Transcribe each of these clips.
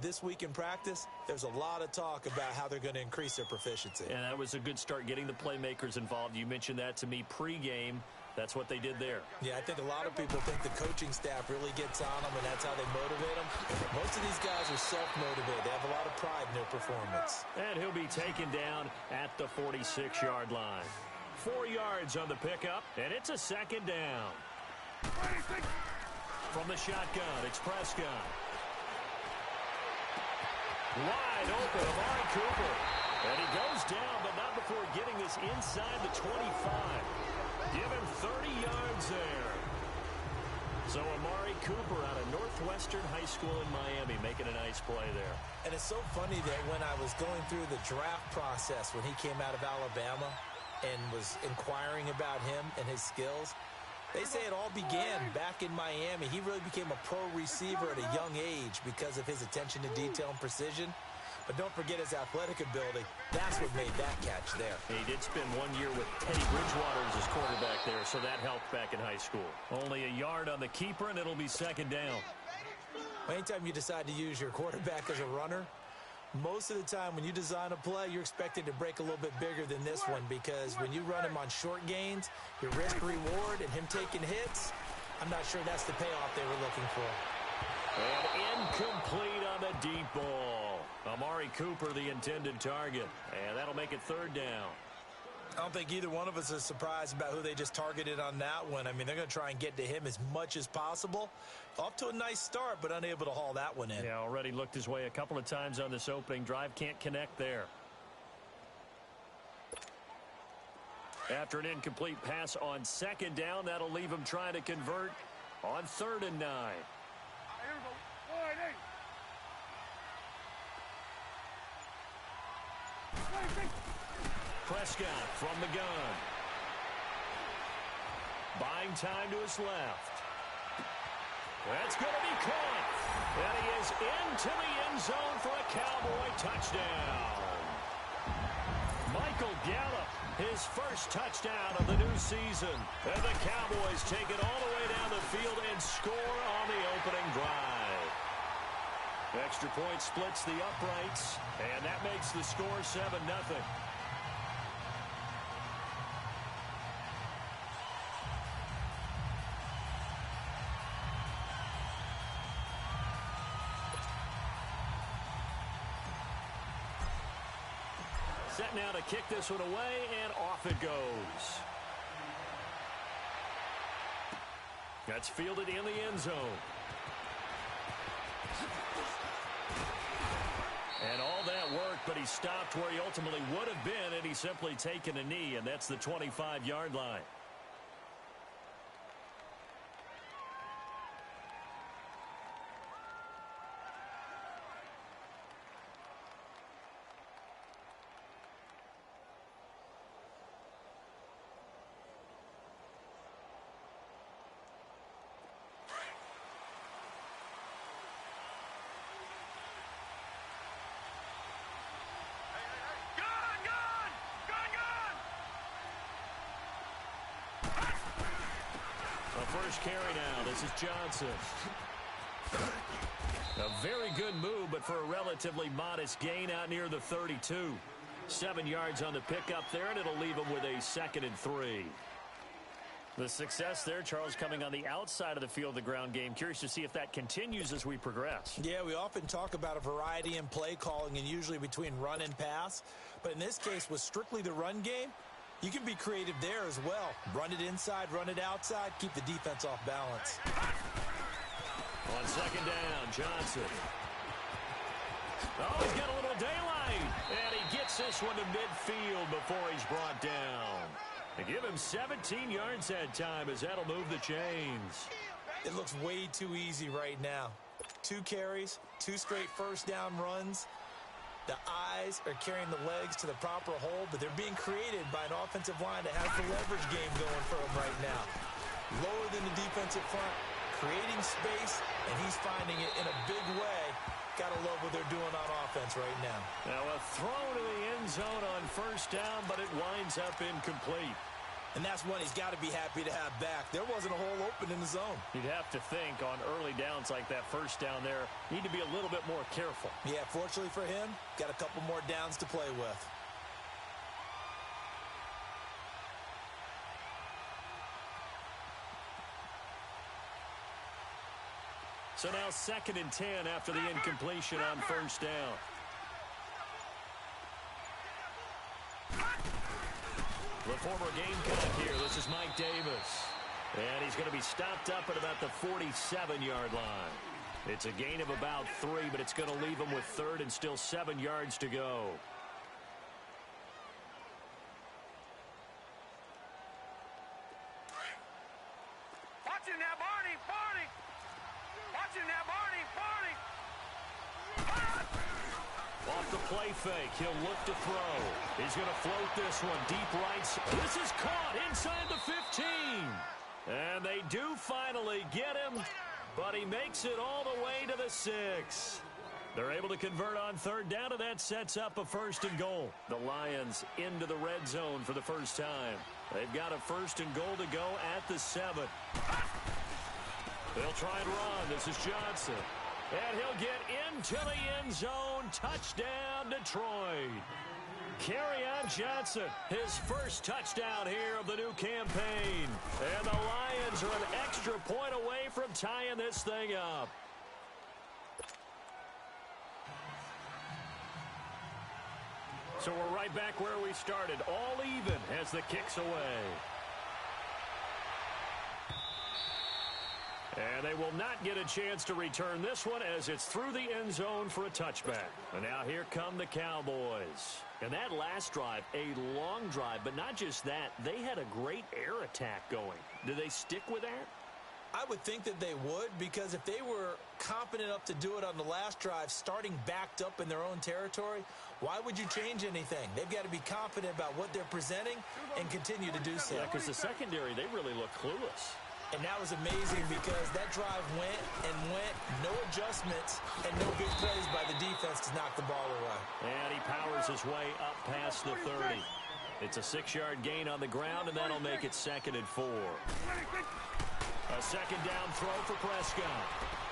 this week in practice, there's a lot of talk about how they're going to increase their proficiency. And that was a good start, getting the playmakers involved. You mentioned that to me pregame. That's what they did there. Yeah, I think a lot of people think the coaching staff really gets on them, and that's how they motivate them. Most of these guys are self-motivated. They have a lot of pride in their performance. And he'll be taken down at the 46-yard line. 4 yards on the pickup, and it's a second down. From the shotgun, it's Prescott. Wide open, Amari Cooper. And he goes down, but not before getting this inside the 25. Give him 30 yards there. So Amari Cooper out of Northwestern High School in Miami making a nice play there. And it's so funny that when I was going through the draft process when he came out of Alabama and was inquiring about him and his skills, they say it all began back in Miami. He really became a pro receiver at a young age because of his attention to detail and precision. But don't forget his athletic ability. That's what made that catch there. He did spend 1 year with Teddy Bridgewater as his quarterback there, so that helped back in high school. Only a yard on the keeper, and it'll be second down. Anytime you decide to use your quarterback as a runner, most of the time when you design a play, you're expected to break a little bit bigger than this one, because when you run him on short gains, your risk-reward and him taking hits, I'm not sure that's the payoff they were looking for. And incomplete on the deep ball. Amari Cooper, the intended target. And that'll make it third down. I don't think either one of us is surprised about who they just targeted on that one. I mean, they're going to try and get to him as much as possible. Off to a nice start, but unable to haul that one in. Yeah, already looked his way a couple of times on this opening drive. Can't connect there. After an incomplete pass on second down, that'll leave him trying to convert on 3rd and 9. Prescott from the gun. Buying time to his left. That's going to be caught. And he is into the end zone for a Cowboy touchdown. Michael Gallup, his first touchdown of the new season. And the Cowboys take it all the way down the field and score on the opening drive. Extra point splits the uprights, and that makes the score 7-0. Set now to kick this one away, and off it goes. That's fielded in the end zone. And all that work, but he stopped where he ultimately would have been, and he's simply taken a knee, and that's the 25-yard line. First carry now. This is Johnson. A very good move, but for a relatively modest gain out near the 32. 7 yards on the pickup there, and it'll leave him with a 2nd and 3. The success there, Charles, coming on the outside of the field, the ground game. Curious to see if that continues as we progress. Yeah, we often talk about a variety in play calling and usually between run and pass. But in this case, with strictly the run game, you can be creative there as well. Run it inside, run it outside, keep the defense off balance. On second down, Johnson. Oh, he's got a little daylight. And he gets this one to midfield before he's brought down. They give him 17 yards that time as that'll move the chains. It looks way too easy right now. 2 carries, 2 straight first down runs. The eyes are carrying the legs to the proper hole, but they're being created by an offensive line that has the leverage game going for them right now. Lower than the defensive front, creating space, and he's finding it in a big way. Gotta love what they're doing on offense right now. Now a throw to the end zone on first down, but it winds up incomplete. And that's one he's got to be happy to have back. There wasn't a hole open in the zone. You'd have to think on early downs like that first down there, need to be a little bit more careful. Yeah, fortunately for him, got a couple more downs to play with. So now 2nd and 10 after the incompletion on first down. The former Gamecock here. This is Mike Davis. And he's going to be stopped up at about the 47-yard line. It's a gain of about 3, but it's going to leave him with 3rd and still 7 yards to go. Watch him now, Barney! Barney! Watch him now, Barney! Barney! Off the play fake, he'll look to throw. He's going to float this one deep right. This is caught inside the 15. And they do finally get him, but he makes it all the way to the 6. They're able to convert on 3rd down, and that sets up a 1st and goal. The Lions into the red zone for the first time. They've got a 1st and goal to go at the 7. They'll try and run. This is Johnson. And he'll get into the end zone. Touchdown, Detroit. Kerryon Johnson, his first touchdown here of the new campaign. And the Lions are an extra point away from tying this thing up. So we're right back where we started, all even as the kick's away. And they will not get a chance to return this one as it's through the end zone for a touchback. And now here come the Cowboys. And that last drive, a long drive, but not just that, they had a great air attack going. Do they stick with that? I would think that they would, because if they were confident enough to do it on the last drive, starting backed up in their own territory, why would you change anything? They've got to be confident about what they're presenting and continue to do so. Yeah, because the secondary, they really look clueless. And that was amazing because that drive went and went, no adjustments, and no big plays by the defense to knock the ball away. And he powers his way up past the 30. It's a 6-yard gain on the ground, and that'll make it 2nd and 4. A 2nd down throw for Prescott.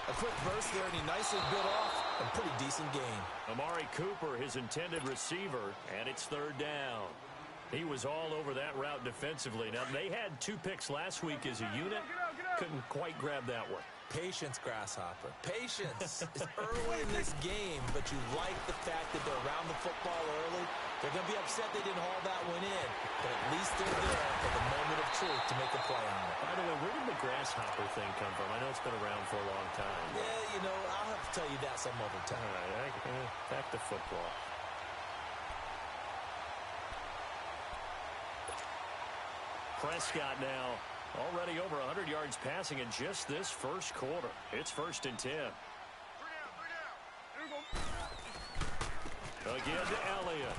A quick burst there, and he nicely bit off a pretty decent gain. Amari Cooper, his intended receiver, and it's 3rd down. He was all over that route defensively. Now, they had 2 picks last week as a unit. Couldn't quite grab that one. Patience, Grasshopper. Patience is early in this game, but you like the fact that they're around the football early. They're going to be upset they didn't haul that one in, but at least they're there for the moment of truth to make a play on it. By the way, where did the Grasshopper thing come from? I know it's been around for a long time. Yeah, you know, I'll have to tell you that some other time. All right, back to football. Prescott now already over 100 yards passing in just this first quarter. It's 1st and 10. Again to Elliott.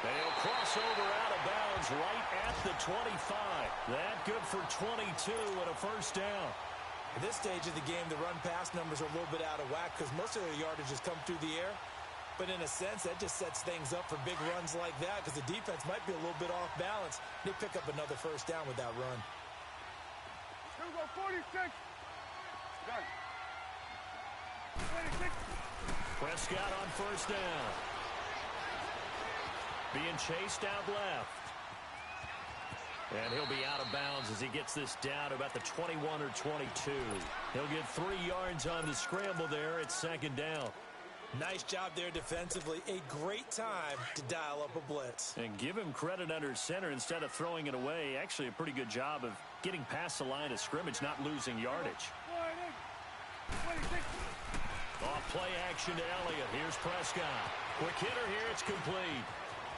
They'll cross over out of bounds right at the 25. That good for 22 and a 1st down. At this stage of the game, the run-pass numbers are a little bit out of whack because most of their yardage has come through the air. But in a sense, that just sets things up for big runs like that because the defense might be a little bit off balance. They pick up another 1st down with that run. Here we go, 46. Done. 46. Prescott on 1st down. Being chased out left. And he'll be out of bounds as he gets this down to about the 21 or 22. He'll get 3 yards on the scramble there. It's 2nd down. Nice job there defensively. A great time to dial up a blitz. And give him credit under center instead of throwing it away. Actually a pretty good job of getting past the line of scrimmage, not losing yardage. 26. Off play action to Elliott. Here's Prescott. Quick hitter here. It's complete.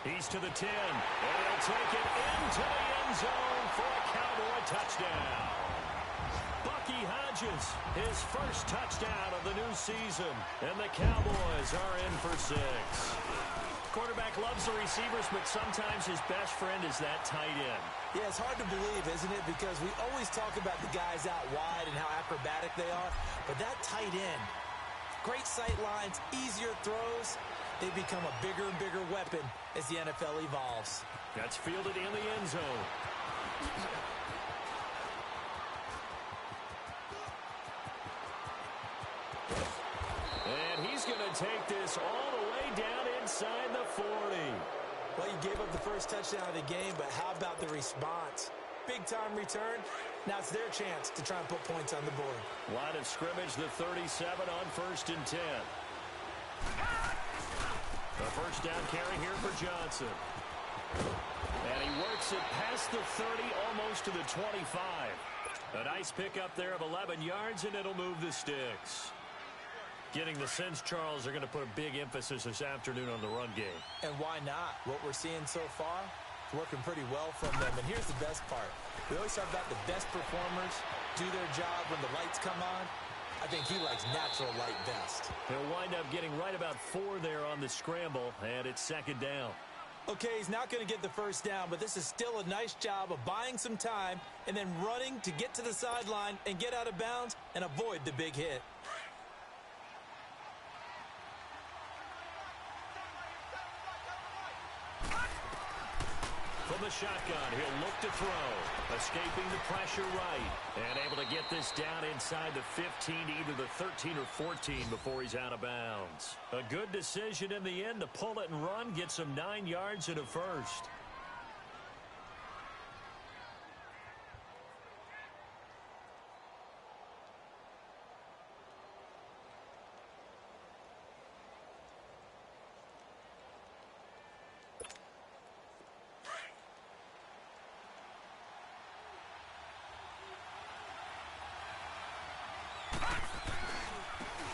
He's to the 10. And he'll take it into the end zone for a Cowboy touchdown. Bucky Hodges, his first touchdown of the new season. And the Cowboys are in for 6. Quarterback loves the receivers, but sometimes his best friend is that tight end. Yeah, it's hard to believe, isn't it? Because we always talk about the guys out wide and how acrobatic they are. But that tight end, great sight lines, easier throws. they become a bigger and bigger weapon as the NFL evolves. That's fielded in the end zone. And he's going to take this all the way down inside the 40. Well, you gave up the first touchdown of the game, but how about the response? Big-time return. Now it's their chance to try and put points on the board. Line of scrimmage, the 37 on 1st and 10. The first down carry here for Johnson. And he works it past the 30, almost to the 25. A nice pickup there of 11 yards, and it'll move the sticks. Getting the sense, Charles, they're going to put a big emphasis this afternoon on the run game. And why not? What we're seeing so far is working pretty well from them. And here's the best part. We always talk about the best performers do their job when the lights come on. I think he likes natural light best. He'll wind up getting right about 4 there on the scramble, and it's 2nd down. Okay, he's not going to get the first down, but this is still a nice job of buying some time and then running to get to the sideline and get out of bounds and avoid the big hit. From the shotgun, he'll look to throw. Escaping the pressure right. And able to get this down inside the 15 to either the 13 or 14 before he's out of bounds. A good decision in the end to pull it and run. Get some 9 yards and a first.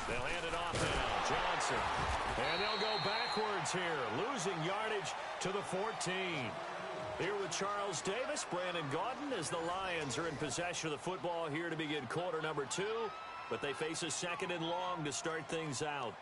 They'll hand it off now. Johnson. And they'll go backwards here. Losing yardage to the 14. Here with Charles Davis, Brandon Gaudin, as the Lions are in possession of the football here to begin quarter number 2. But they face a 2nd and long to start things out.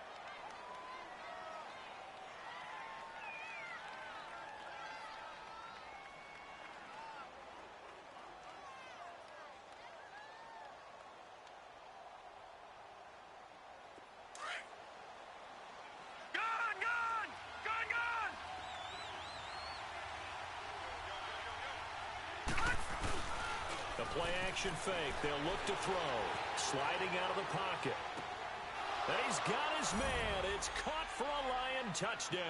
Play-action fake. They'll look to throw. Sliding out of the pocket. And he's got his man. It's caught for a Lion touchdown.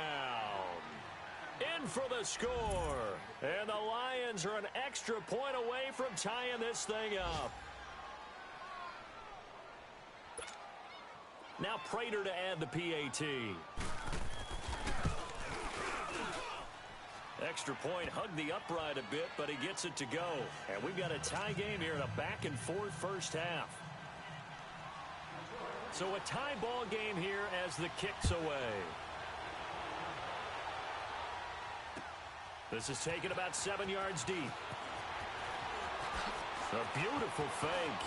In for the score. And the Lions are an extra point away from tying this thing up. Now Prater to add the PAT. Extra point, hugged the upright a bit, but he gets it to go. And we've got a tie game here in a back-and-forth first half. So a tie ball game here as the kick's away. This is taken about 7 yards deep. A beautiful fake.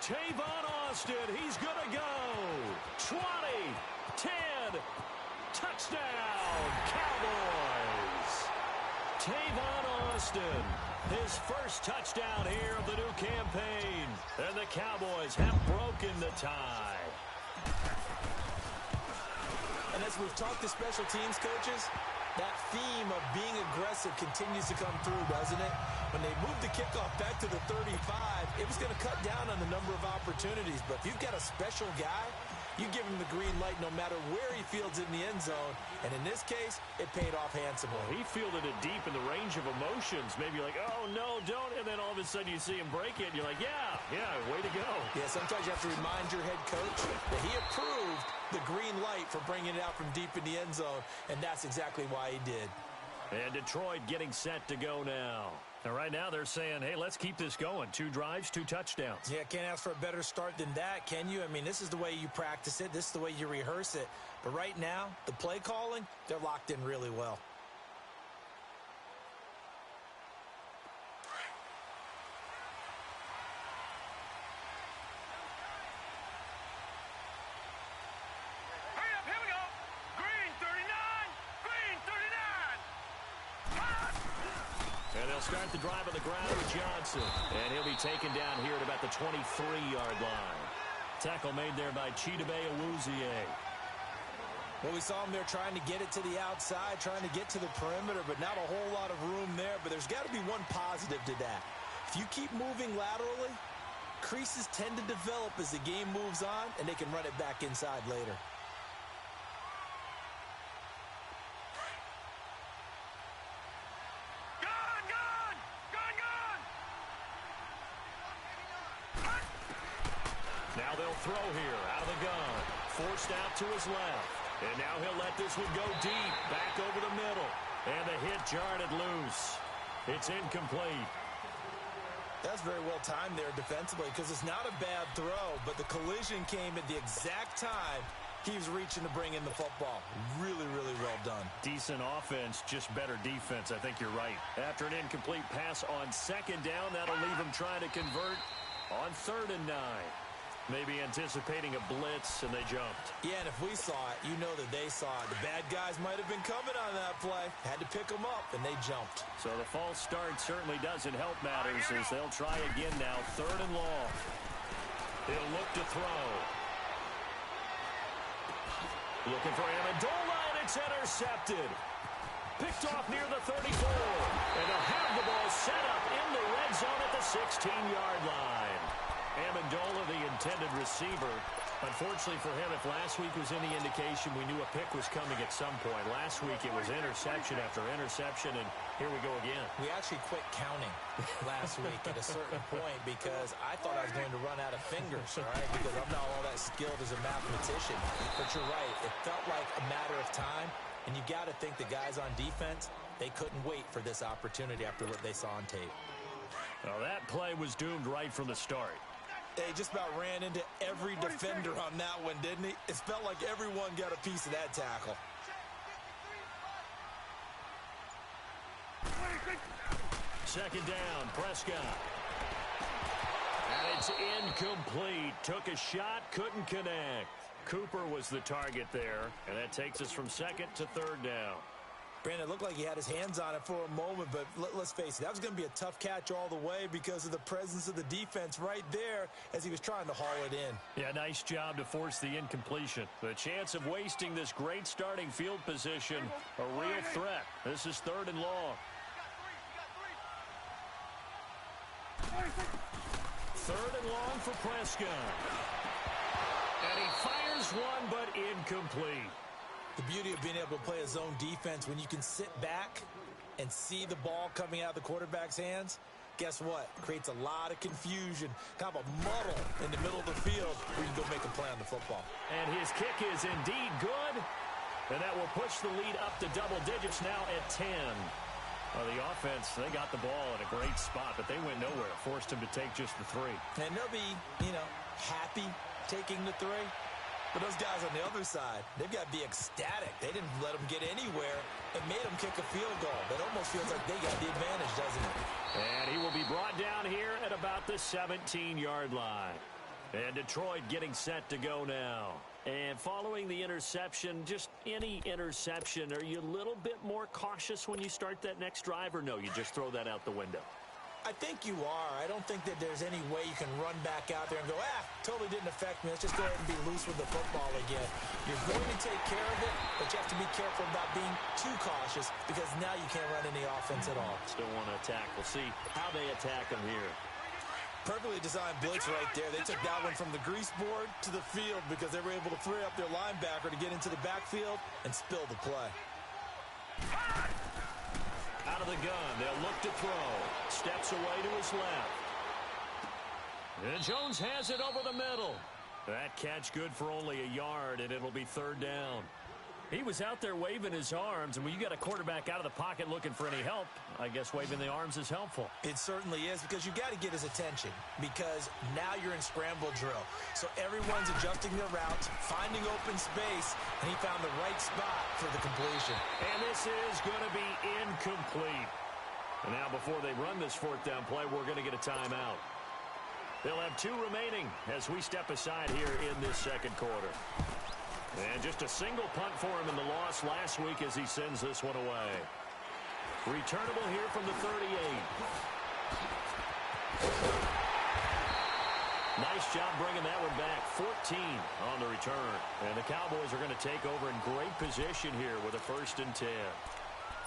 Tavon Austin, he's going to go. 20, 10, touchdown, Cowboys. Tavon Austin, his first touchdown here of the new campaign. And the Cowboys have broken the tie. And as we've talked to special teams coaches, that theme of being aggressive continues to come through, doesn't it? When they moved the kickoff back to the 35, it was going to cut down on the number of opportunities. But if you've got a special guy, you give him the green light no matter where he fields in the end zone. And in this case, it paid off handsomely. Well, he fielded it deep in the range of emotions. Maybe you're like, oh, no, don't. And then all of a sudden you see him break it. And you're like, yeah, way to go. Yeah, sometimes you have to remind your head coach that he approved the green light for bringing it out from deep in the end zone. And that's exactly why he did. And Detroit getting set to go now. And right now they're saying, hey, let's keep this going. 2 drives, 2 touchdowns. Yeah, can't ask for a better start than that, can you? I mean, this is the way you practice it. This is the way you rehearse it. But right now, the play calling, they're locked in really well. Start the drive on the ground with Johnson. And he'll be taken down here at about the 23-yard line. Tackle made there by Chidobe Awuzie. Well, we saw him there trying to get it to the outside, trying to get to the perimeter, but not a whole lot of room there. But there's got to be one positive to that. If you keep moving laterally, creases tend to develop as the game moves on, and they can run it back inside later. Now they'll throw here out of the gun. Forced out to his left. And now he'll let this one go deep. Back over the middle. And the hit jarred it loose. It's incomplete. That's very well timed there defensively because it's not a bad throw, but the collision came at the exact time he was reaching to bring in the football. Really, really well done. Decent offense, just better defense. I think you're right. After an incomplete pass on second down, that'll leave him trying to convert on 3rd and 9. Maybe anticipating a blitz, and they jumped. Yeah, and if we saw it, you know that they saw it. The bad guys might have been coming on that play. Had to pick them up, and they jumped. So the false start certainly doesn't help matters as they'll try again now. 3rd and long. He'll look to throw. Looking for Amendola, and it's intercepted. Picked off near the 34. And they'll have the ball set up in the red zone at the 16-yard line. Amendola, the intended receiver. Unfortunately for him, if last week was any indication, we knew a pick was coming at some point. Last week it was interception after interception, and here we go again. We actually quit counting last week at a certain point because I thought I was going to run out of fingers, all right, because I'm not all that skilled as a mathematician. But you're right. It felt like a matter of time, and you got to think the guys on defense, they couldn't wait for this opportunity after what they saw on tape. Well, that play was doomed right from the start. They just about ran into every defender on that one, didn't he? It felt like everyone got a piece of that tackle. Second down, Prescott. And it's incomplete. Took a shot, couldn't connect. Cooper was the target there, and that takes us from 2nd to 3rd down. Brandon, it looked like he had his hands on it for a moment, but let's face it, that was going to be a tough catch all the way because of the presence of the defense right there as he was trying to haul it in. Yeah, nice job to force the incompletion. The chance of wasting this great starting field position, a real threat. This is 3rd and long. 3rd and long for Prescott. And he fires one, but incomplete. The beauty of being able to play a zone defense when you can sit back and see the ball coming out of the quarterback's hands, guess what? Creates a lot of confusion, kind of a muddle in the middle of the field where you can go make a play on the football. And his kick is indeed good, and that will push the lead up to double digits now at 10. Well, the offense, they got the ball in a great spot, but they went nowhere. Forced him to take just the 3. And they'll be, happy taking the 3. But those guys on the other side, they've got to be ecstatic. They didn't let them get anywhere and made them kick a field goal. That almost feels like they got the advantage, doesn't it? And he will be brought down here at about the 17-yard line. And Detroit getting set to go now. And following the interception, just any interception, are you a little bit more cautious when you start that next drive, or no, you just throw that out the window? I think you are. I don't think that there's any way you can run back out there and go, totally didn't affect me. Let's just go ahead and be loose with the football again. You're going to take care of it, but you have to be careful about being too cautious because now you can't run any offense at all. Still want to attack. We'll see how they attack them here. Perfectly designed blitz right there. They took that one from the grease board to the field because they were able to free up their linebacker to get into the backfield and spill the play. Out of the gun, they'll look to throw. Steps away to his left. And Jones has it over the middle. That catch good for only a yard, and it'll be 3rd down. He was out there waving his arms, and when you got a quarterback out of the pocket looking for any help, I guess waving the arms is helpful. It certainly is because you got to get his attention because now you're in scramble drill. So everyone's adjusting their routes, finding open space, and he found the right spot for the completion. And this is going to be incomplete. And now before they run this 4th down play, we're going to get a timeout. They'll have 2 remaining as we step aside here in this 2nd quarter. And just a single punt for him in the loss last week as he sends this one away. Returnable here from the 38. Nice job bringing that one back. 14 on the return. And the Cowboys are going to take over in great position here with a 1st and 10.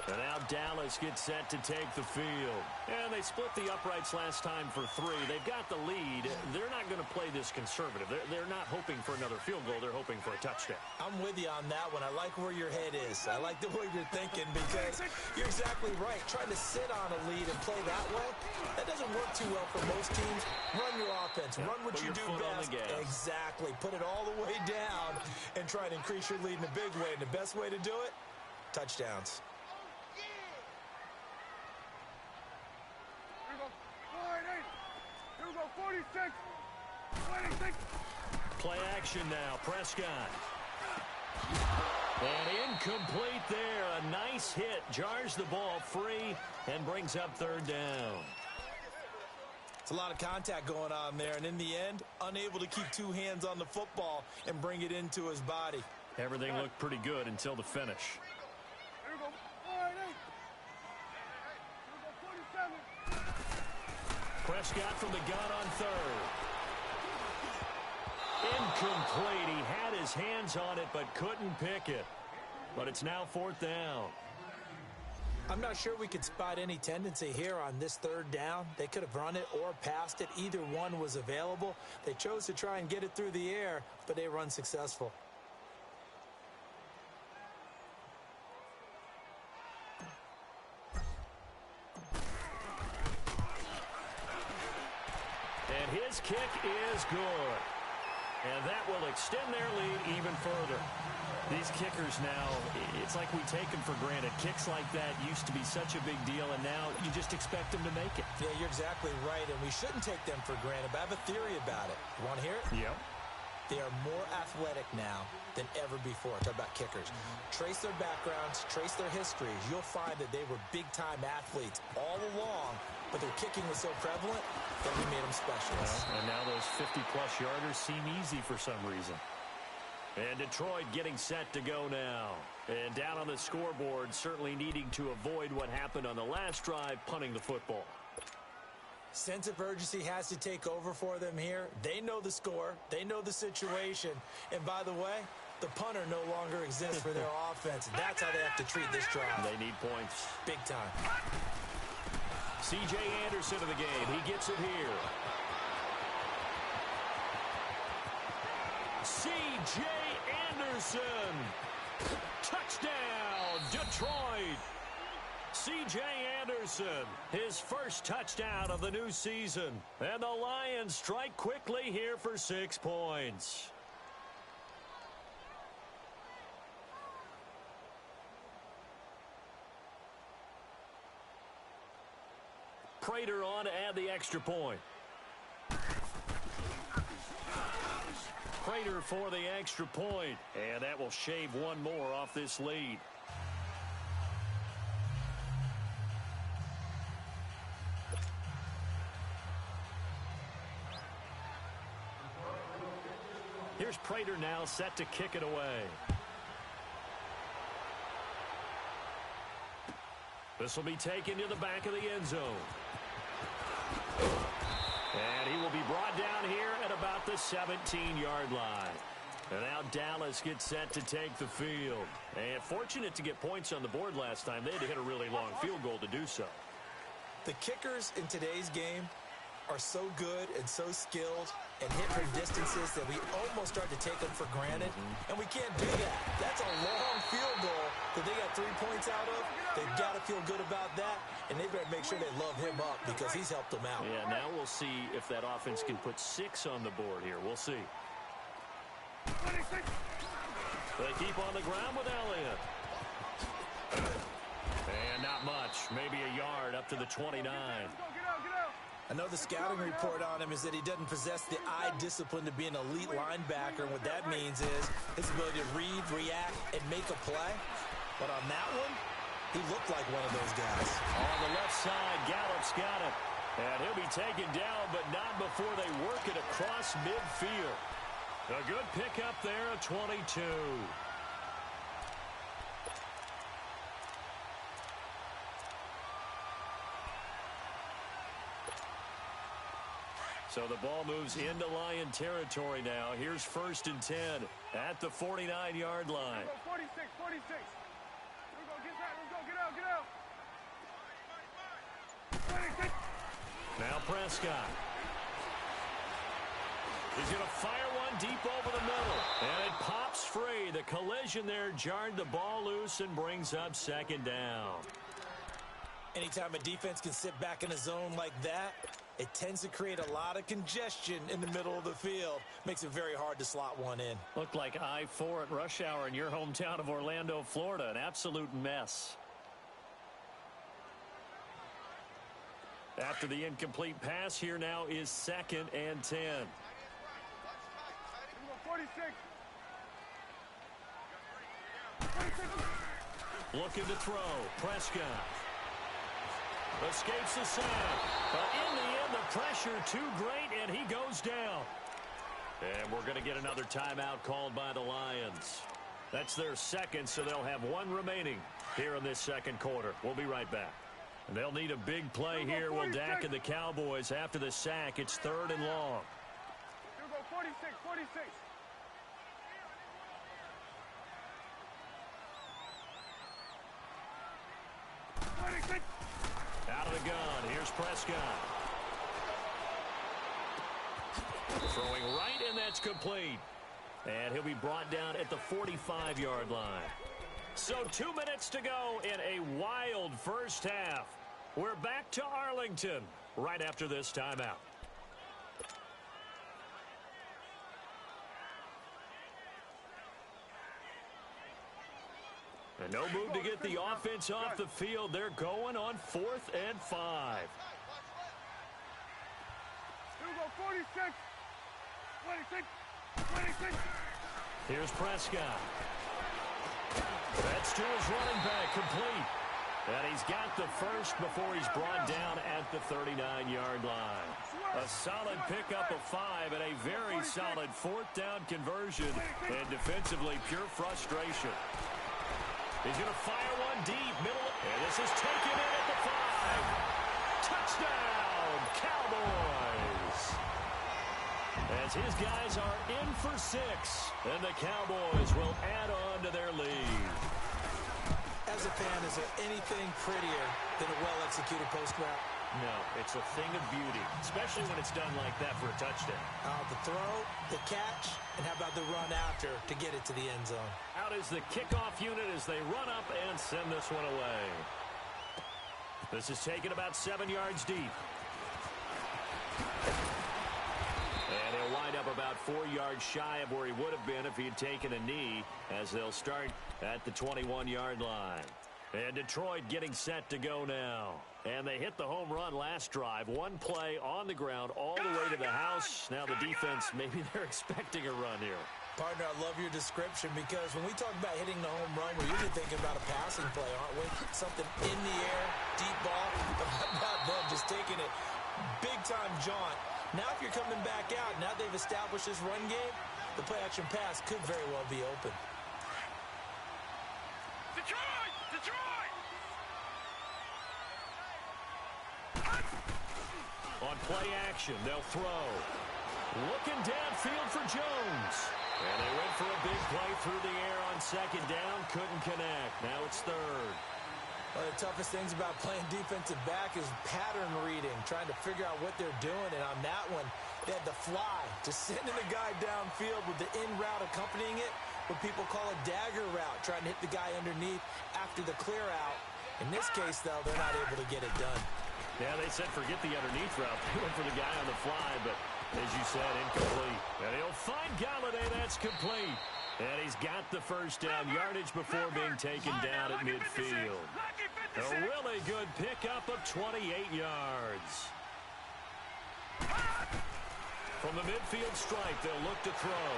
And now Dallas gets set to take the field. And they split the uprights last time for 3. They've got the lead. They're not going to play this conservative. They're not hoping for another field goal. They're hoping for a touchdown. I'm with you on that one. I like where your head is. I like the way you're thinking because you're exactly right. Trying to sit on a lead and play that way, that doesn't work too well for most teams. Run your offense. Run what you do best. Exactly. Put it all the way down and try to increase your lead in a big way. And the best way to do it, touchdowns. Here we go, 46, 26. Play action now, Prescott. And incomplete there. A nice hit. Jars the ball free and brings up 3rd down. It's a lot of contact going on there, and in the end, unable to keep 2 hands on the football and bring it into his body. Everything looked pretty good until the finish. Here we go, 48. Here we go, 47. Prescott from the gun on 3rd. Incomplete. He had his hands on it but couldn't pick it. But it's now 4th down. I'm not sure we could spot any tendency here on this 3rd down. They could have run it or passed it. Either one was available. They chose to try and get it through the air, but they were unsuccessful. And his kick is good. And that will extend their lead even further. These kickers now, it's like we take them for granted. Kicks like that used to be such a big deal, and now you just expect them to make it. Yeah, you're exactly right, and we shouldn't take them for granted, but I have a theory about it. You want to hear it? Yep. They are more athletic now than ever before. Talk about kickers. Trace their backgrounds, trace their histories. You'll find that they were big-time athletes all along, but their kicking was so prevalent that we made them specialists. Well, and now those 50-plus yarders seem easy for some reason. And Detroit getting set to go now. And down on the scoreboard, certainly needing to avoid what happened on the last drive, punting the football. Sense of urgency has to take over for them here. They know the score. They know the situation. And by the way, the punter no longer exists for their offense. That's how they have to treat this drive. They need points. Big time. C.J. Anderson of the game. He gets it here. C.J. Anderson. Touchdown, Detroit. C.J. Anderson, his first touchdown of the new season. And the Lions strike quickly here for 6 points. Prater on to add the extra point. Prater for the extra point. And that will shave one more off this lead. Here's Prater now set to kick it away. This will be taken to the back of the end zone. And he will be brought down here at about the 17-yard line. And now Dallas gets set to take the field. And fortunate to get points on the board last time. They had to hit a really long field goal to do so. The kickers in today's game are so good and so skilled and hit from distances that we almost start to take them for granted. And we can't do that. That's a long field goal that they got 3 points out of. They've got to feel good about that, and they better make sure they love him up because he's helped them out. Yeah, now we'll see if that offense can put 6 on the board here. We'll see. 26. They keep on the ground with Elliott. And not much. Maybe a yard up to the 29. Get out. I know the scouting report on him is that he doesn't possess the eye discipline to be an elite linebacker, and what that means is his ability to read, react, and make a play. But on that one, he looked like one of those guys. On the left side, Gallup's got it. And he'll be taken down, but not before they work it across midfield. A good pickup there, a 22. So the ball moves into Lion territory now. Here's 1st and 10 at the 49-yard line. 46, 46. Here we go, get that, let's go, get out, get out. 46. Now Prescott. He's going to fire one deep over the middle. And it pops free. The collision there jarred the ball loose and brings up 2nd down. Anytime a defense can sit back in a zone like that, it tends to create a lot of congestion in the middle of the field. Makes it very hard to slot one in. Looked like I-4 at rush hour in your hometown of Orlando, Florida. An absolute mess. After the incomplete pass, here now is 2nd and 10. 46. Looking to throw. Prescott. Escapes the sack. But in the end, the pressure too great, and he goes down. And we're going to get another timeout called by the Lions. That's their 2nd, so they'll have 1 remaining here in this 2nd quarter. We'll be right back. And they'll need a big play here. Will Dak and the Cowboys after the sack. It's 3rd and long. Here we go, 46, 46. Out of the gun. Here's Prescott. Throwing right, and that's complete. And he'll be brought down at the 45-yard line. So 2 minutes to go in a wild first half. We're back to Arlington right after this timeout. And no move to get the offense off the field. They're going on 4th and 5. Here we go, 46. 26. 26. Here's Prescott. That's to his running back, complete. And he's got the first before he's brought down at the 39-yard line. A solid pickup of 5 and a very solid 4th down conversion. And defensively, pure frustration. He's going to fire one deep, middle, and this is taken in at the 5. Touchdown, Cowboys! As his guys are in for 6, and the Cowboys will add on to their lead. As a fan, is there anything prettier than a well-executed post route? No, it's a thing of beauty, especially when it's done like that for a touchdown. The throw, the catch, and how about the run after to get it to the end zone? Out is the kickoff unit as they run up and send this one away. This is taken about 7 yards deep. And he'll wind up about 4 yards shy of where he would have been if he had taken a knee, as they'll start at the 21-yard line. And Detroit getting set to go now. And they hit the home run last drive. 1 play on the ground all the way to the house. Now the defense, maybe they're expecting a run here. Partner, I love your description, because when we talk about hitting the home run, we're usually thinking about a passing play, aren't we? Something in the air, deep ball. But how about them just taking it big-time jaunt? Now if you're coming back out, now they've established this run game, the play-action pass could very well be open. Detroit! Detroit! On play action, they'll throw. Looking downfield for Jones. And they went for a big play through the air on 2nd down. Couldn't connect. Now it's 3rd. One of the toughest things about playing defensive back is pattern reading, trying to figure out what they're doing. And on that one, they had the fly, just sending the guy downfield with the in route accompanying it, what people call a dagger route, trying to hit the guy underneath after the clear out. In this case, though, they're not able to get it done. Yeah, they said forget the underneath route. They went for the guy on the fly, but as you said, incomplete. And he'll find Galladay. That's complete. And he's got the first down yardage before being taken down at midfield. A really good pickup of 28 yards. From the midfield stripe, they'll look to throw.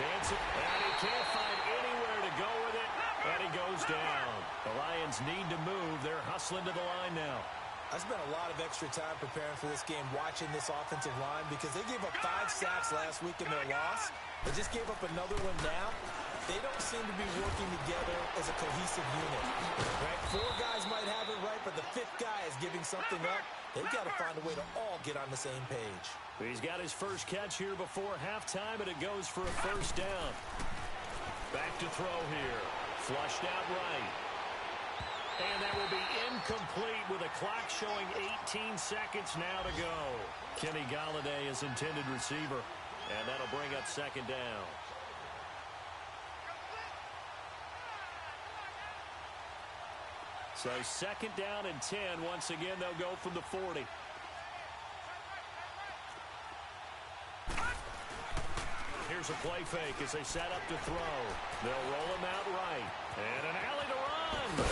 Dancing, and he can't find anywhere to go with it, and he goes down. The Lions need to move. They're hustling to the line now. I spent a lot of extra time preparing for this game watching this offensive line because they gave up 5 sacks last week in their loss. They just gave up another one now. They don't seem to be working together as a cohesive unit. Right? 4 guys might have it right, but the 5th guy is giving something up. They've got to find a way to all get on the same page. He's got his first catch here before halftime, and it goes for a first down. Back to throw here. Flushed out right. And that will be incomplete with a clock showing 18 seconds now to go. Kenny Golladay is intended receiver, and that'll bring up second down. So second down and 10. Once again, they'll go from the 40. Here's a play fake as they set up to throw. They'll roll him out right. And an alley to run.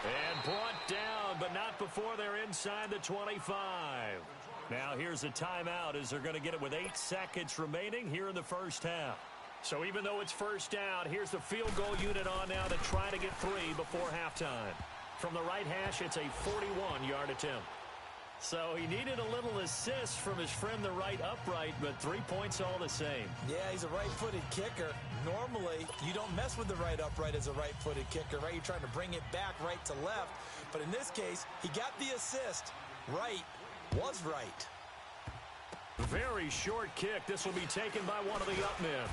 And brought down, but not before they're inside the 25. Now here's a timeout as they're going to get it with 8 seconds remaining here in the first half. So even though it's first down, here's the field goal unit on now to try to get 3 before halftime. From the right hash, it's a 41-yard attempt. So he needed a little assist from his friend the right upright, but 3 points all the same. Yeah, he's a right-footed kicker. Normally, you don't mess with the right upright as a right-footed kicker, right? You're trying to bring it back right to left. But in this case, he got the assist. Right was right. Very short kick. This will be taken by one of the up men.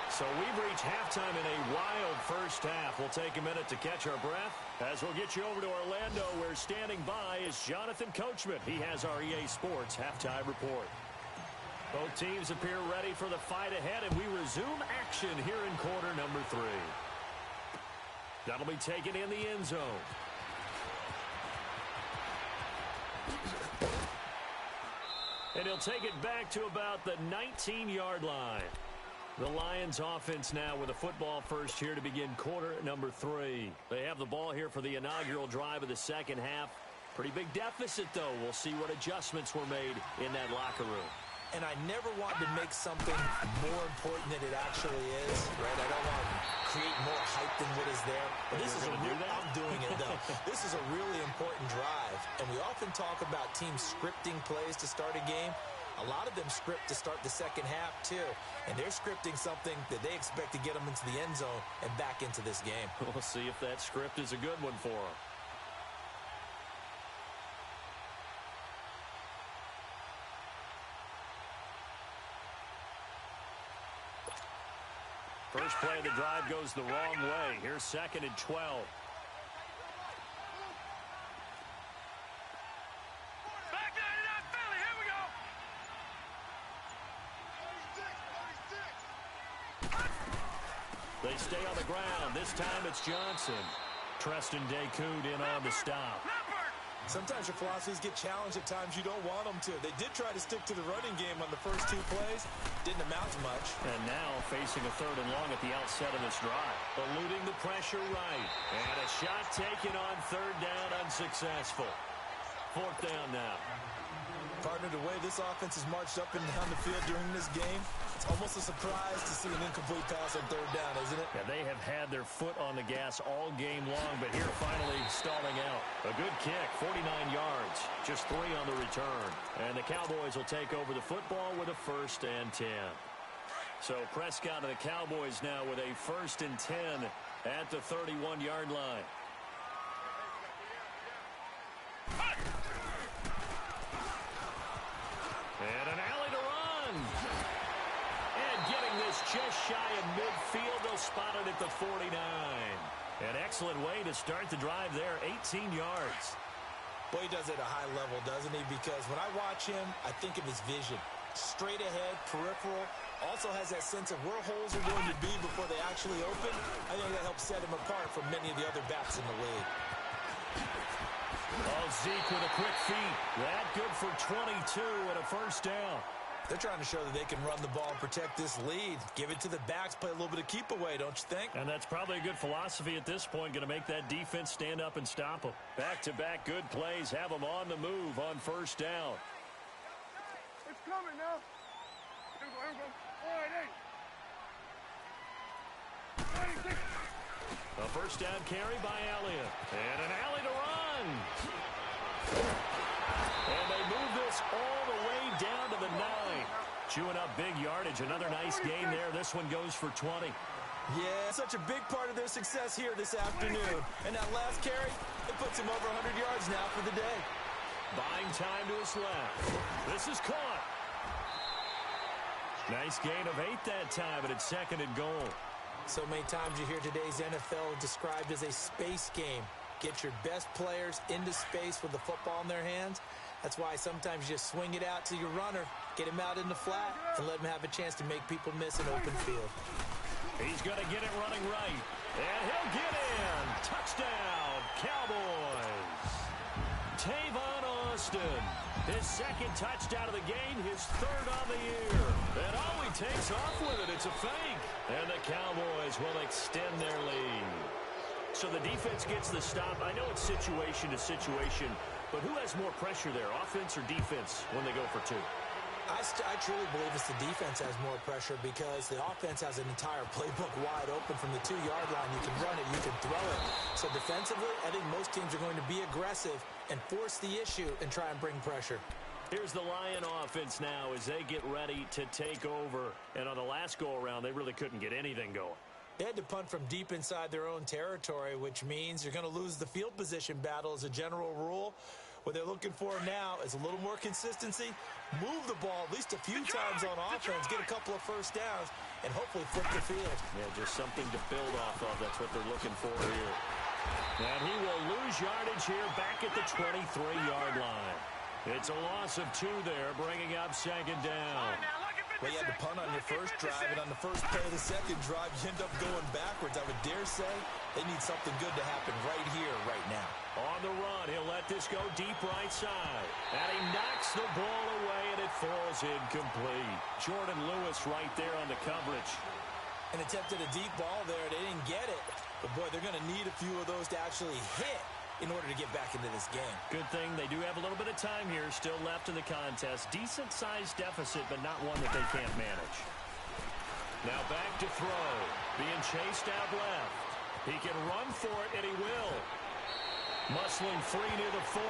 So we've reached halftime in a wild first half. We'll take a minute to catch our breath as we'll get you over to Orlando, where standing by is Jonathan Coachman. He has our EA Sports halftime report. Both teams appear ready for the fight ahead, and we resume action here in quarter number 3. That'll be taken in the end zone. And he'll take it back to about the 19-yard line. The Lions offense now with a football first here to begin quarter number 3. They have the ball here for the inaugural drive of the second half. Pretty big deficit, though. We'll see what adjustments were made in that locker room. And I never want to make something more important than it actually is, right? I don't want to create more hype than what is there. But this is I'm doing it, though. This is a really important drive. And we often talk about teams scripting plays to start a game. A lot of them script to start the second half, too. And they're scripting something that they expect to get them into the end zone and back into this game. We'll see if that script is a good one for them. First play of the drive goes the wrong way. Here's second and 12. They stay on the ground. This time it's Johnson. Treston Decoud in on the stop. Sometimes your philosophies get challenged at times you don't want them to. They did try to stick to the running game on the first 2 plays. Didn't amount to much. And now facing a 3rd and long at the outset of this drive. Eluding the pressure right. And a shot taken on 3rd down unsuccessful. 4th down now. Partner, the way this offense has marched up and down the field during this game, it's almost a surprise to see an incomplete pass on 3rd down, isn't it? Yeah, they have had their foot on the gas all game long, but here finally stalling out. A good kick, 49 yards, just 3 on the return. And the Cowboys will take over the football with a 1st and 10. So Prescott and the Cowboys now with a 1st and 10 at the 31-yard line. And an alley to run. And getting this just shy of midfield, they'll spot it at the 49. An excellent way to start the drive there, 18 yards. Boy, he does it at a high level, doesn't he? Because when I watch him, I think of his vision. Straight ahead, peripheral, also has that sense of where holes are going to be before they actually open. I think that helps set him apart from many of the other backs in the league. Oh, Zeke with a quick feed. That good for 22 and a 1st down. They're trying to show that they can run the ball and protect this lead. Give it to the backs, play a little bit of keep away, don't you think? And that's probably a good philosophy at this point, going to make that defense stand up and stop them. Back-to-back good plays, have them on the move on 1st down. It's coming now. Here we go. All right, 8. 96. A first down carry by Elliott. And an alley to run. And they move this all the way down to the 9. Chewing up big yardage. Another nice gain there. This one goes for 20. Yeah, such a big part of their success here this afternoon. And that last carry, it puts him over 100 yards now for the day. Buying time to his left. This is caught. Nice gain of 8 that time, and it's 2nd and goal. So many times you hear today's NFL described as a space game. Get your best players into space with the football in their hands. That's why sometimes you just swing it out to your runner, get him out in the flat, and let him have a chance to make people miss an open field. He's going to get it running right. And he'll get in. Touchdown, Cowboys. Tavon Austin. His 2nd touchdown of the game, his 3rd on the year. And all he takes off with it, it's a fake. And the Cowboys will extend their lead. So the defense gets the stop. I know it's situation to situation, but who has more pressure there, offense or defense, when they go for 2? I truly believe it's the defense has more pressure because the offense has an entire playbook wide open from the 2-yard line. You can run it, you can throw it. So defensively, I think most teams are going to be aggressive and force the issue and try and bring pressure. Here's the Lion offense now as they get ready to take over. And on the last go-around, they really couldn't get anything going. They had to punt from deep inside their own territory, which means you're going to lose the field position battle as a general rule. What they're looking for now is a little more consistency, move the ball at least a few times on offense, get a couple of first downs, and hopefully flip the field. Yeah, just something to build off of. That's what they're looking for here. And he will lose yardage here back at the 23-yard line. It's a loss of 2 there, bringing up 2nd down. Well, you had to punt on your first drive, and on the first play of the second drive, you end up going backwards. I would dare say they need something good to happen right here, right now. On the run, he'll let this go deep right side. And he knocks the ball away, and it falls incomplete. Jordan Lewis right there on the coverage. And attempted a deep ball there. They didn't get it. But, boy, they're going to need a few of those to actually hit in order to get back into this game. Good thing they do have a little bit of time here still left in the contest. Decent-sized deficit, but not one that they can't manage. Now back to throw. Being chased out left. He can run for it, and he will. Muscling free near the 40.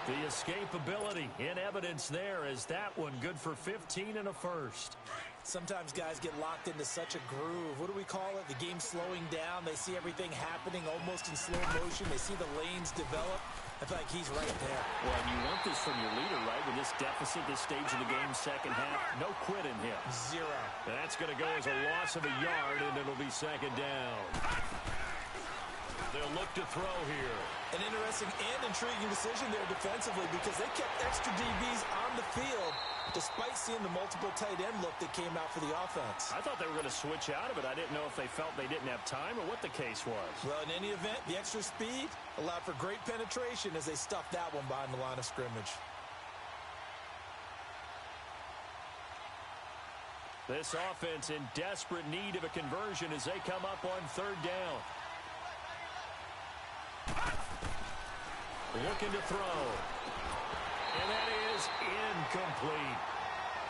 The escapability in evidence there as that one good for 15 and a first. Sometimes guys get locked into such a groove. What do we call it? The game slowing down. They see everything happening almost in slow motion. They see the lanes develop. I feel like he's right there. Well, and you want this from your leader, right? With this deficit, this stage of the game, second half, no quit in him. 0. And that's going to go as a loss of a yard, and it'll be 2nd down. They'll look to throw here. An interesting and intriguing decision there defensively because they kept extra DBs on the field despite seeing the multiple tight end look that came out for the offense. I thought they were going to switch out of it. I didn't know if they felt they didn't have time or what the case was. Well, in any event, the extra speed allowed for great penetration as they stuffed that one behind the line of scrimmage. This offense in desperate need of a conversion as they come up on 3rd down. Looking to throw. And that is incomplete.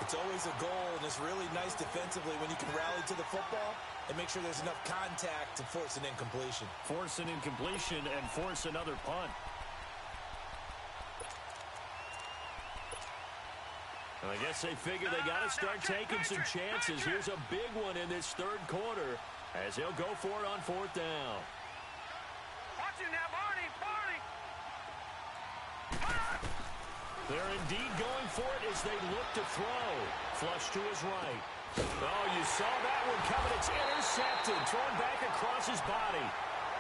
It's always a goal, and it's really nice defensively when you can rally to the football and make sure there's enough contact to force an incompletion. Force an incompletion and force another punt. I guess they figure they got to start taking some chances. Here's a big one in this 3rd quarter as he'll go for it on 4th down. Watch him now, Barney, Barney. They're indeed going for it as they look to throw. Flush to his right. Oh, you saw that one coming. It's intercepted. Thrown back across his body.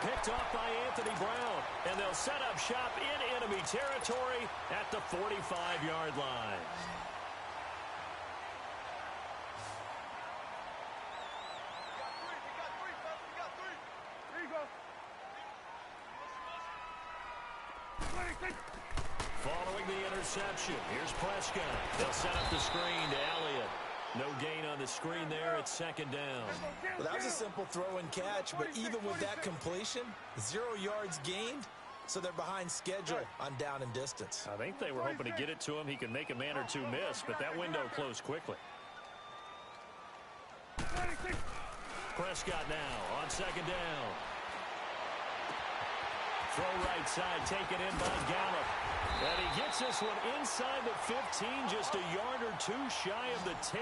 Picked off by Anthony Brown. And they'll set up shop in enemy territory at the 45-yard line. Following the interception, here's Prescott. They'll set up the screen to Elliott. No gain on the screen there. It's 2nd down. Well, that was a simple throw and catch, but even with that completion, 0 yards gained, so they're behind schedule on down and distance. I think they were hoping to get it to him. He can make a man or two miss, but that window closed quickly. Prescott now on 2nd down. Throw right side, taken in by Gallup. And he gets this one inside the 15, just a yard or two shy of the 10.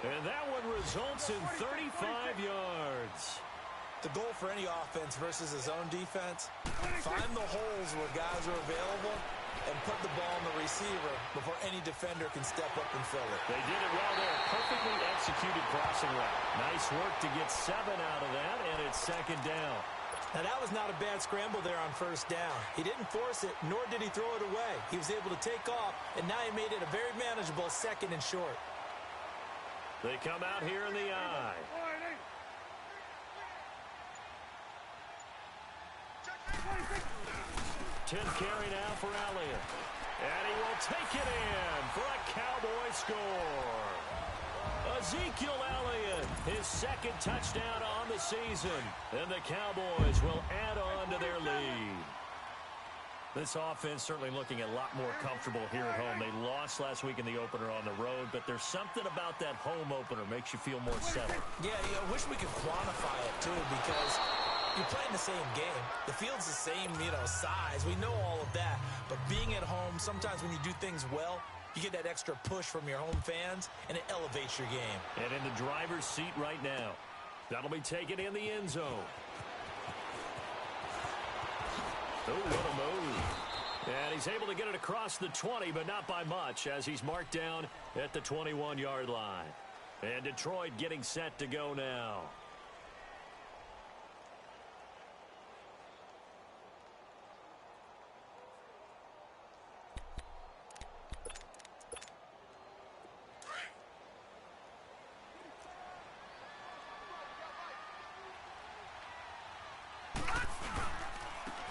And that one results in 35 yards. The goal for any offense versus his own defense, find the holes where guys are available and put the ball on the receiver before any defender can step up and fill it. They did it well there. Perfectly executed crossing route. Nice work to get 7 out of that, and it's second down. Now, that was not a bad scramble there on first down. He didn't force it, nor did he throw it away. He was able to take off, and now he made it a very manageable second and short. They come out here in the eye. 10th carry now for Elliott. And he will take it in for a Cowboy score. Ezekiel Elliott, his second touchdown on the season. And the Cowboys will add on to their lead. This offense certainly looking a lot more comfortable here at home. They lost last week in the opener on the road, but there's something about that home opener makes you feel more settled. Yeah, I wish we could quantify it, too, because you're playing the same game. The field's the same, size. We know all of that. But being at home, sometimes when you do things well, you get that extra push from your home fans, and it elevates your game. And in the driver's seat right now. That'll be taken in the end zone. Oh, what a move. And he's able to get it across the 20, but not by much, as he's marked down at the 21-yard line. And Detroit getting set to go now.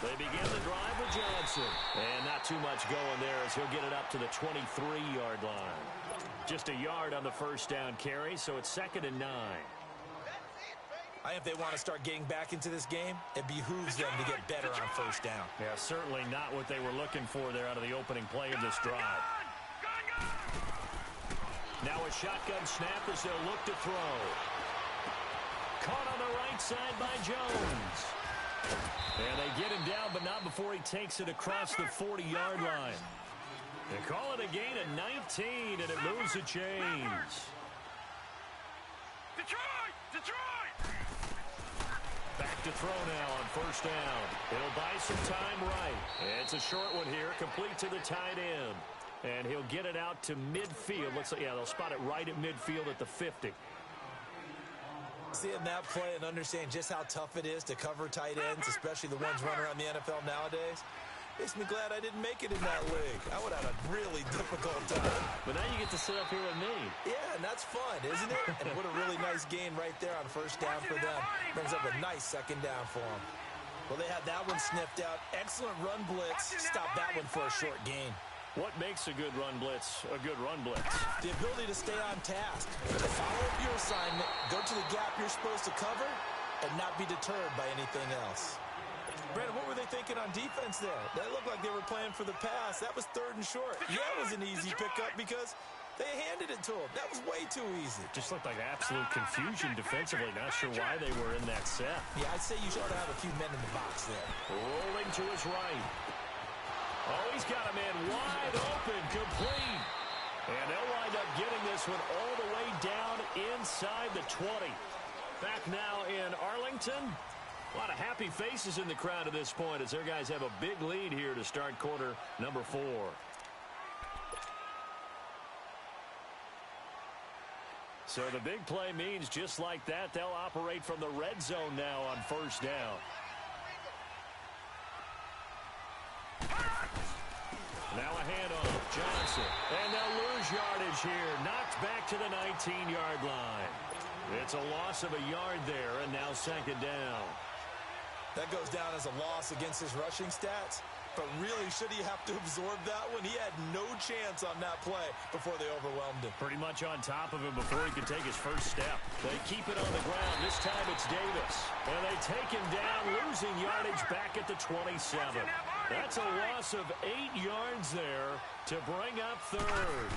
They begin the drive with Johnson. And not too much going there as he'll get it up to the 23-yard line. Just a yard on the first down carry, so it's 2nd and 9. I think if they want to start getting back into this game, it behooves them to get better on first down. Yeah, certainly not what they were looking for there out of the opening play of this drive. Now a shotgun snap as they'll look to throw. Caught on the right side by Jones. And they get him down, but not before he takes it across the 40-yard line. They call it a gain of 19, and it moves the chains. Detroit! Back to throw now on first down. It'll buy some time right. It's a short one here, complete to the tight end. And he'll get it out to midfield. Looks like, yeah, they'll spot it right at midfield at the 50. Seeing that play and understand just how tough it is to cover tight ends, especially the ones running around the NFL nowadays, makes me glad I didn't make it in that league. I would have had a really difficult time. But now you get to sit up here with me. Yeah, and that's fun, isn't it? And what a really nice gain right there on first down for them. Brings up a nice second down for them. Well, they had that one sniffed out. Excellent run blitz. Stop that one for a short gain. What makes a good run blitz a good run blitz? The ability to stay on task, to follow up your assignment, go to the gap you're supposed to cover, and not be deterred by anything else. Brandon, what were they thinking on defense there? They looked like they were playing for the pass. That was 3rd and short. Yeah, it was an easy pickup because they handed it to him. That was way too easy. Just looked like absolute confusion defensively. Not sure why they were in that set. Yeah, I'd say you ought to have a few men in the box there. Rolling to his right. Oh, he's got a man wide open, complete. And they'll wind up getting this one all the way down inside the 20. Back now in Arlington. A lot of happy faces in the crowd at this point as their guys have a big lead here to start quarter number 4. So the big play means just like that, they'll operate from the red zone now on first down. Now a handoff, Johnson. And they'll lose yardage here. Knocked back to the 19-yard line. It's a loss of a yard there, and now 2nd down. That goes down as a loss against his rushing stats. But really, should he have to absorb that one? He had no chance on that play before they overwhelmed him. Pretty much on top of him before he could take his first step. They keep it on the ground. This time it's Davis. And they take him down, losing yardage back at the 27. That's a loss of 8 yards there to bring up 3rd.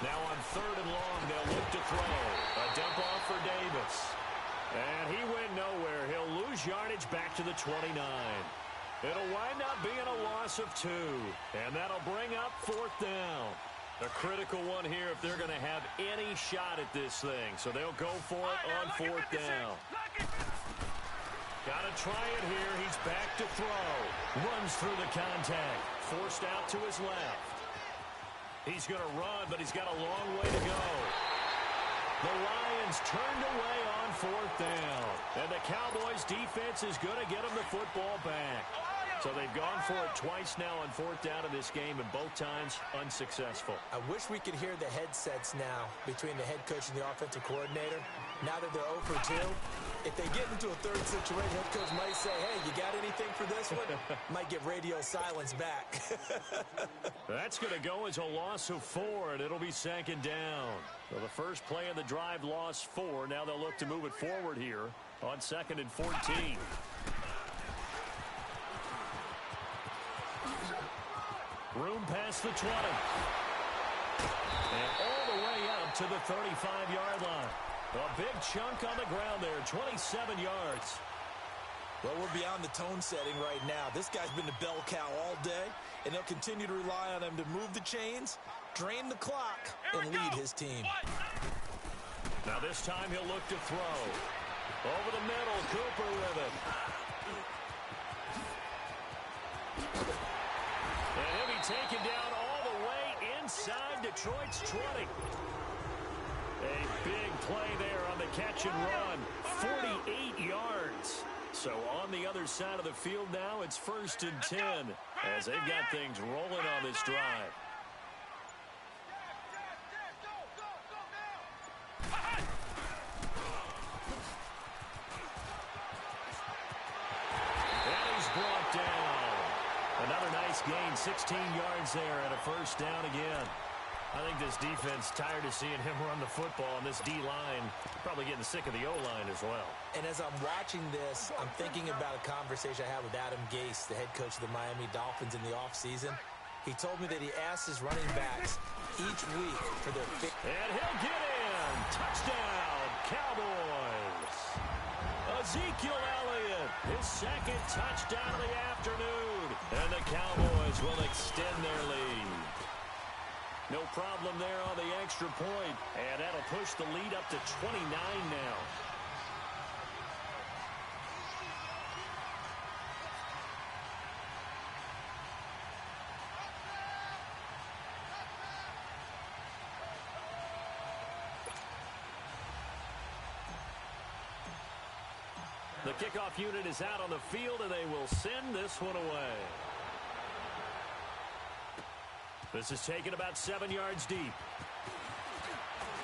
Now on 3rd and long, they'll look to throw. A dump off for Davis. And he went nowhere. He'll lose yardage back to the 29. It'll wind up being a loss of 2, and that'll bring up 4th down. A critical one here if they're going to have any shot at this thing, so they'll go for it on 4th down. Got to try it here. He's back to throw. Runs through the contact. Forced out to his left. He's going to run, but he's got a long way to go. The Lions turned away on 4th down. And the Cowboys' defense is going to get them the football back. So they've gone for it twice now on 4th down in this game, and both times unsuccessful. I wish we could hear the headsets now between the head coach and the offensive coordinator. Now that they're 0 for 2, if they get into a third situation, head coach might say, hey, you got anything for this one? Might get radio silence back. That's going to go as a loss of 4, and it'll be 2nd down. So the first play of the drive lost 4. Now they'll look to move it forward here on 2nd and 14. Room past the 20. And all the way up to the 35-yard line. A big chunk on the ground there, 27 yards. Well, we're beyond the tone setting right now. This guy's been a bell cow all day, and they'll continue to rely on him to move the chains, drain the clock, and lead his team. Now this time he'll look to throw. Over the middle, Cooper with it. And he'll be taken down all the way inside Detroit's 20. A big play there on the catch and run. 48 yards. So on the other side of the field now, it's 1st and 10 as they've got things rolling on this drive. And he's brought down. Another nice gain, 16 yards there and a 1st down again. I think this defense tired of seeing him run the football, and this D-line probably getting sick of the O-line as well. And as I'm watching this, I'm thinking about a conversation I had with Adam Gase, the head coach of the Miami Dolphins in the offseason. He told me that he asked his running backs each week for their pick. And he'll get in. Touchdown, Cowboys. Ezekiel Elliott, his 2nd touchdown of the afternoon. And the Cowboys will extend their lead. No problem there on the extra point. And that'll push the lead up to 29 now. The kickoff unit is out on the field, and they will send this one away. This is taken about 7 yards deep.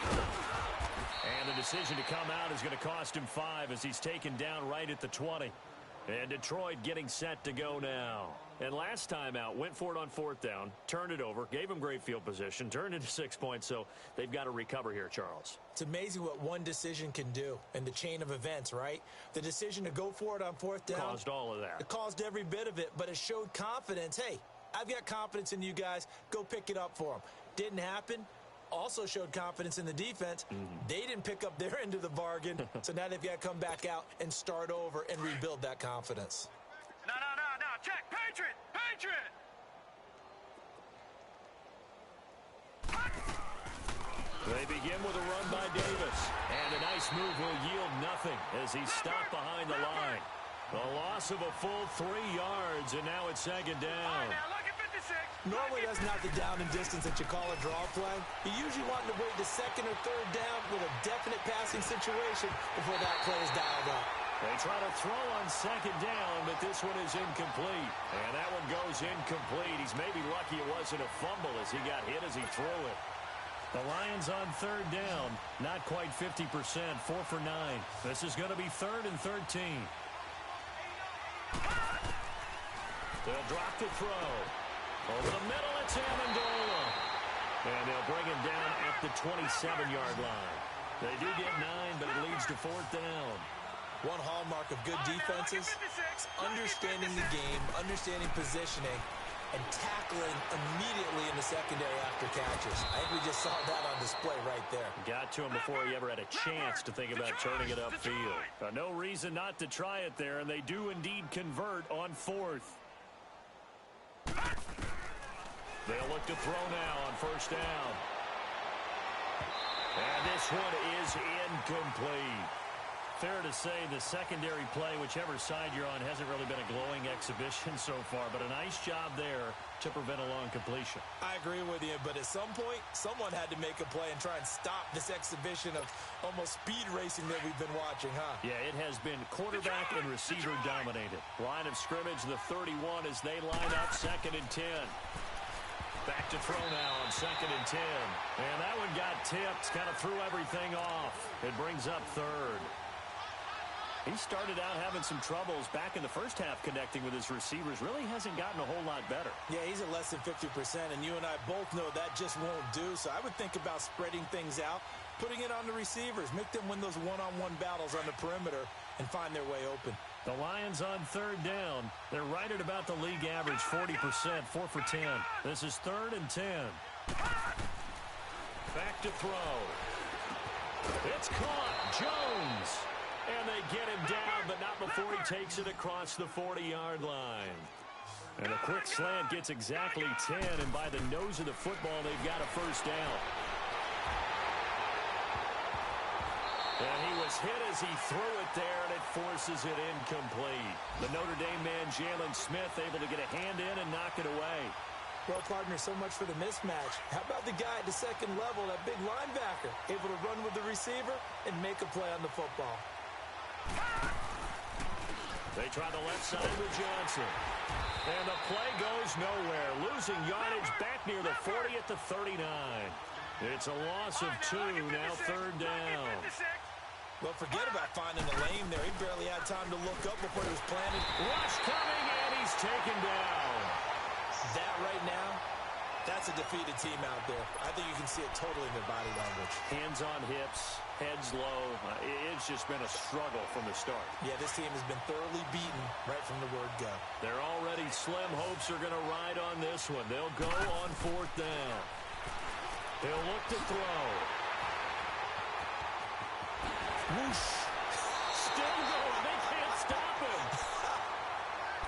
And the decision to come out is going to cost him 5 as he's taken down right at the 20. And Detroit getting set to go now. And last time out, went for it on 4th down, turned it over, gave him great field position, turned into 6 points, so they've got to recover here, Charles. It's amazing what one decision can do in the chain of events, right? The decision to go for it on 4th down. Caused all of that. It caused every bit of it, but it showed confidence. Hey, I've got confidence in you guys. Go pick it up for them. Didn't happen. Also showed confidence in the defense. They didn't pick up their end of the bargain, so now they've got to come back out and start over and rebuild that confidence. No. Check. Patriot. They begin with a run by Davis. And a nice move will yield nothing as he's stopped behind the line. A loss of a full 3 yards, and now it's 2nd down. Normally that's not the down and distance that you call a draw play. You usually want to wait the 2nd or 3rd down with a definite passing situation before that play is dialed up. They try to throw on 2nd down, but this one is incomplete. And that one goes incomplete. He's maybe lucky it wasn't a fumble as he got hit as he threw it. The Lions on 3rd down, not quite 50%, 4 for 9. This is going to be 3rd and 13. They'll drop the throw. Over the middle, it's Amendola. And they'll bring him down at the 27-yard line. They do get 9, but it leads to 4th down. One hallmark of good defenses is understanding the game, understanding positioning, and tackling immediately in the secondary after catches. I think we just saw that on display right there. Got to him before he ever had a chance to think about turning it upfield. No reason not to try it there, and they do indeed convert on 4th. They'll look to throw now on first down. And this one is incomplete. Fair to say the secondary play, whichever side you're on, hasn't really been a glowing exhibition so far, but a nice job there to prevent a long completion. I agree with you, but at some point, someone had to make a play and try and stop this exhibition of almost speed racing that we've been watching, huh? Yeah, it has been quarterback and receiver dominated. Line of scrimmage, the 31 as they line up, 2nd and 10. Back to throw now on 2nd and 10. And that one got tipped, kind of threw everything off. It brings up 3rd. He started out having some troubles back in the first half connecting with his receivers. Really hasn't gotten a whole lot better. Yeah, he's at less than 50%, and you and I both know that just won't do. So I would think about spreading things out, putting it on the receivers, make them win those one-on-one battles on the perimeter and find their way open. The Lions on 3rd down. They're right at about the league average, 40%, 4 for 10. This is 3rd and 10. Back to throw. It's caught. Jones. And they get him down, but not before he takes it across the 40-yard line. And a quick slant gets exactly 10, and by the nose of the football, they've got a first down. And he was hit as he threw it there, and it forces it incomplete. The Notre Dame man, Jalen Smith, able to get a hand in and knock it away. Well, partner, so much for the mismatch. How about the guy at the second level, that big linebacker, able to run with the receiver and make a play on the football? They try the left side with Johnson. And the play goes nowhere. Losing yardage back near the 40 at the 39. It's a loss of 2, now 3rd down. Well, forget about finding the lane there. He barely had time to look up before he was planted. Rush coming, and he's taken down. That right now, that's a defeated team out there. I think you can see it totally in their body language. Hands on hips, heads low. It's just been a struggle from the start. Yeah, this team has been thoroughly beaten right from the word go. Their already slim hopes are going to ride on this one. They'll go on 4th down. They'll look to throw. Whoosh. Still going. They can't stop him.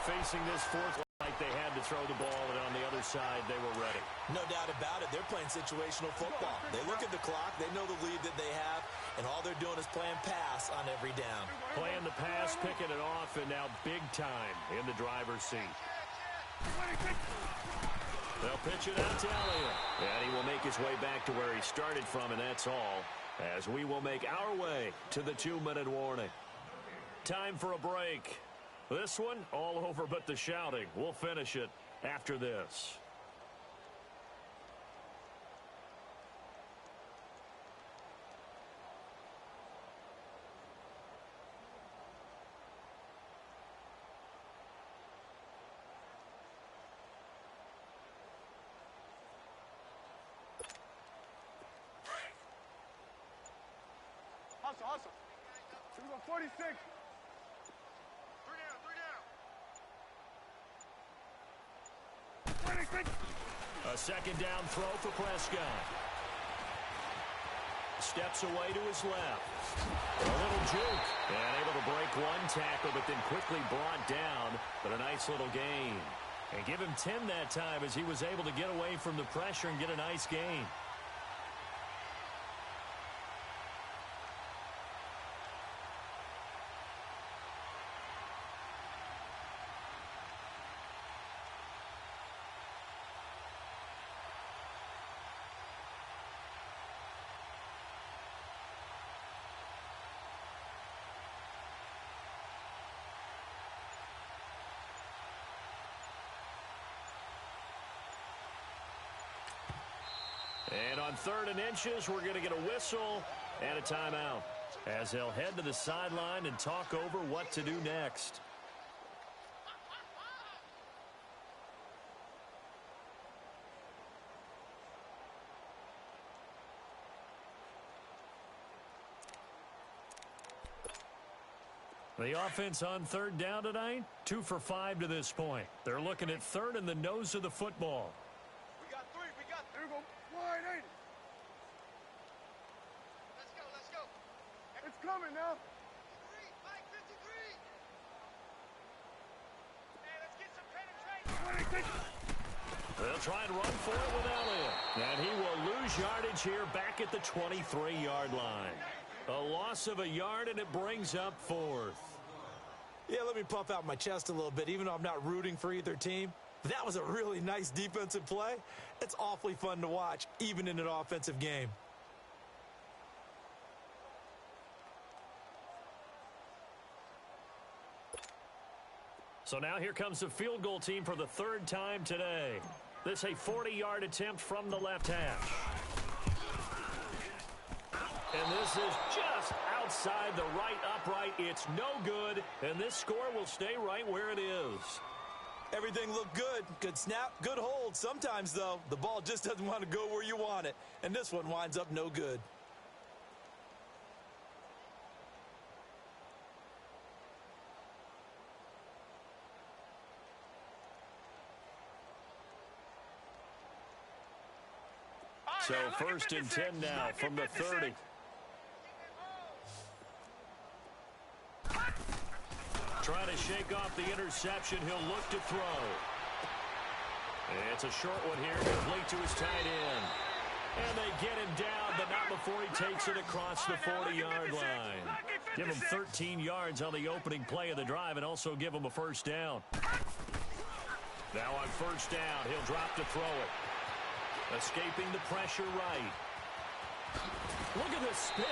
Facing this 4th like they had to throw the ball, and on the other side, they were ready. No doubt about it. They're playing situational football. They look at the clock. They know the lead that they have, and all they're doing is playing pass on every down. Playing the pass, picking it off, and now big time in the driver's seat. They'll pitch it out to Elliott. And he will make his way back to where he started from, and that's all, as we will make our way to the 2-minute warning. Time for a break. This one, all over but the shouting. We'll finish it after this. Hustle. Here we go, 46. A 2nd down throw for Prescott. Steps away to his left. A little juke. And able to break one tackle, but then quickly brought down. But a nice little gain. And give him 10 that time as he was able to get away from the pressure and get a nice gain. And on 3rd and inches, we're going to get a whistle and a timeout as they'll head to the sideline and talk over what to do next. The offense on 3rd down tonight, 2 for 5 to this point. They're looking at 3rd and the nose of the football. We got 3. There we go. Wide, ain't it? Let's go. It's coming now. 53. Hey, let's get some penetration. They'll try and run for it without him. And he will lose yardage here back at the 23-yard line. A loss of a yard, and it brings up 4th. Yeah, let me puff out my chest a little bit, even though I'm not rooting for either team. That was a really nice defensive play. It's awfully fun to watch, even in an offensive game. So now here comes the field goal team for the 3rd time today. This a 40-yard attempt from the left hash. And this is just outside the right upright. It's no good, and this score will stay right where it is. Everything looked good. Good snap, good hold. Sometimes, though, the ball just doesn't want to go where you want it, and this one winds up no good. So 1st and 10 now from the 30. Trying to shake off the interception. He'll look to throw. It's a short one here, complete to his tight end. And they get him down, but not before he takes it across the 40-yard line. Give him 13 yards on the opening play of the drive and also give him a 1st down. Now on 1st down, he'll drop to throw it. Escaping the pressure right. Look at the spin.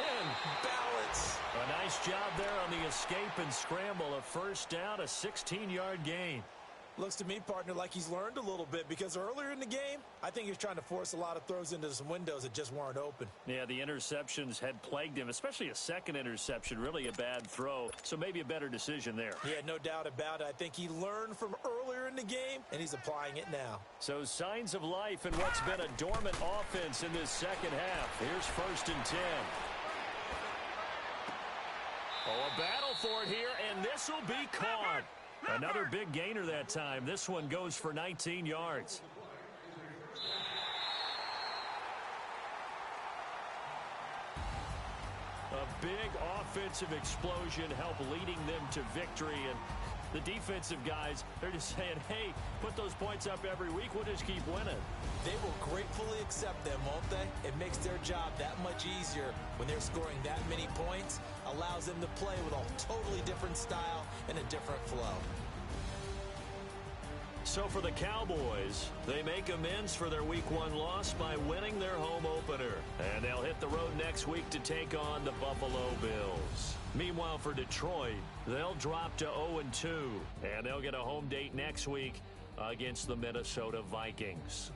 Balance. A nice job there on the escape and scramble. A 1st down, a 16-yard gain. Looks to me, partner, like he's learned a little bit, because earlier in the game, I think he was trying to force a lot of throws into some windows that just weren't open. Yeah, the interceptions had plagued him, especially a second interception, really a bad throw. So maybe a better decision there. Yeah, no doubt about it. I think he learned from earlier in the game, and he's applying it now. So signs of life in what's been a dormant offense in this second half. Here's 1st and 10. Oh, a battle for it here, and this will be caught. Another big gainer that time. This one goes for 19 yards. A big offensive explosion helped leading them to victory. And the defensive guys, they're just saying, hey, put those points up every week. We'll just keep winning. They will gratefully accept them, won't they? It makes their job that much easier when they're scoring that many points. Allows them to play with a totally different style and a different flow. So for the Cowboys, they make amends for their Week 1 loss by winning their home opener. And they'll hit the road next week to take on the Buffalo Bills. Meanwhile, for Detroit, they'll drop to 0-2. And they'll get a home date next week against the Minnesota Vikings.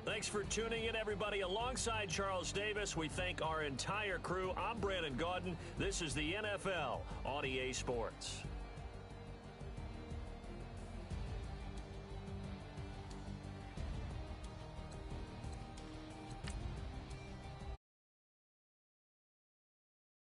Thanks for tuning in, everybody. Alongside Charles Davis, we thank our entire crew. I'm Brandon Gaudin. This is the NFL on EA Sports.